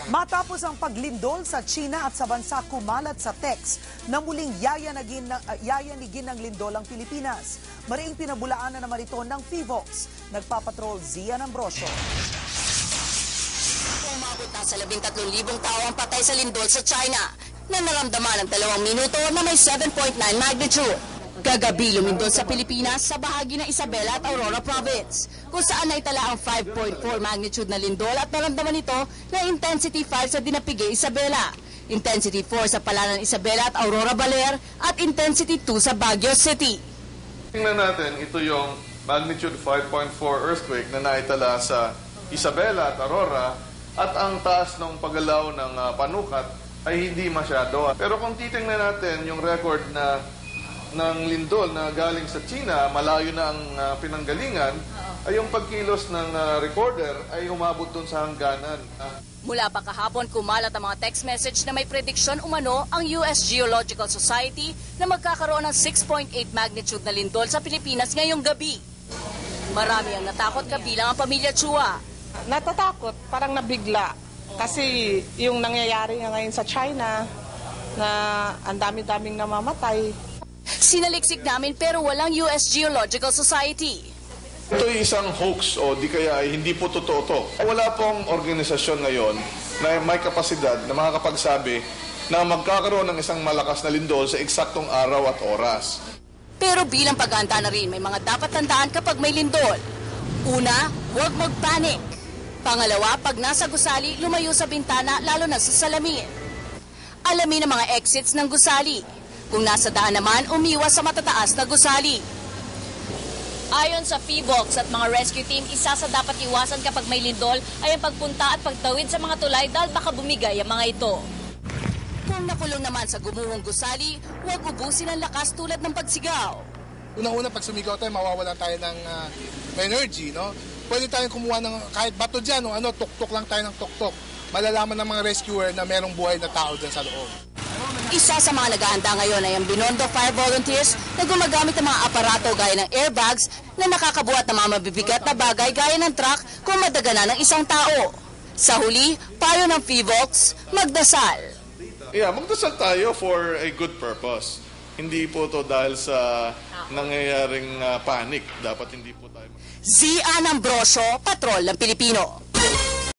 Matapos ang paglindol sa China at sa bansa kumalat sa text na muling yayanigin ng lindol ang Pilipinas. Mariing pinabulaan na naman ito ng PHIVOLCS. Nagpapatrol Zian Ambrosio. Umabot na sa 13,000 tao ang patay sa lindol sa China na naramdaman ng 2 minuto na may 7.9 magnitude. Kagabi lumindol sa Pilipinas sa bahagi ng Isabela at Aurora Province, kung saan naitala ang 5.4 magnitude na lindol at naramdaman ito na Intensity 5 sa Dinapige, Isabela, Intensity 4 sa Palanan, Isabela at Aurora Baler, at Intensity 2 sa Baguio City. Tingnan natin, ito yung magnitude 5.4 earthquake na naitala sa Isabela at Aurora, at ang taas ng paggalaw ng panukat ay hindi masyado. Pero kung titingnan natin yung record ng lindol na galing sa China, malayo na ang pinanggalingan, ay yung pagkilos ng recorder ay umabot dun sa hangganan. Mula pa kahapon, kumalat ang mga text message na may prediksyon umano ang US Geological Society na magkakaroon ng 6.8 magnitude na lindol sa Pilipinas ngayong gabi. Marami ang natakot kabilang ang pamilya Chua. Natatakot, parang nabigla. Kasi yung nangyayari nga ngayon sa China, na ang dami-daming namamatay. Sinaliksik namin pero walang US Geological Society. Ito ay isang hoax o di kaya ay hindi po totoo to. Wala pong organisasyon ngayon na may kapasidad na makakapagsabi na magkakaroon ng isang malakas na lindol sa eksaktong araw at oras. Pero bilang paghahanda na rin, may mga dapat tandaan kapag may lindol. Una, huwag mag-panic. Pangalawa, pag nasa gusali, lumayo sa bintana lalo na sa salamin. Alamin ang mga exits ng gusali. Kung nasa daan naman, umiwas sa matataas na gusali. Ayon sa PHIVOLCS at mga rescue team, isa sa dapat iwasan kapag may lindol ay ang pagpunta at pagtawid sa mga tulay dahil baka bumigay ang mga ito. Kung nakulong naman sa gumuhong gusali, huwag ubusin ang lakas tulad ng pagsigaw. Unang-una, pag sumigaw tayo, mawawalan tayo ng energy, no? Pwede tayong kumuha ng kahit bato dyan, no? Tuktok lang tayo ng tuktok. Malalaman ng mga rescuer na merong buhay na tao dyan sa loob. Isa sa mga naghahanda ngayon ay ang Binondo Fire Volunteers na gumagamit ng mga aparato gaya ng airbags na nakakabuhat ng mga mabibigat na bagay gaya ng truck kung madaganan ng isang tao. Sa huli, payo ng PHIVOLCS, magdasal. Magdasal tayo for a good purpose. Hindi po to dahil sa nangyayaring panic. Dapat hindi po tayo... Zian Ambrosio, Patrol ng Pilipino.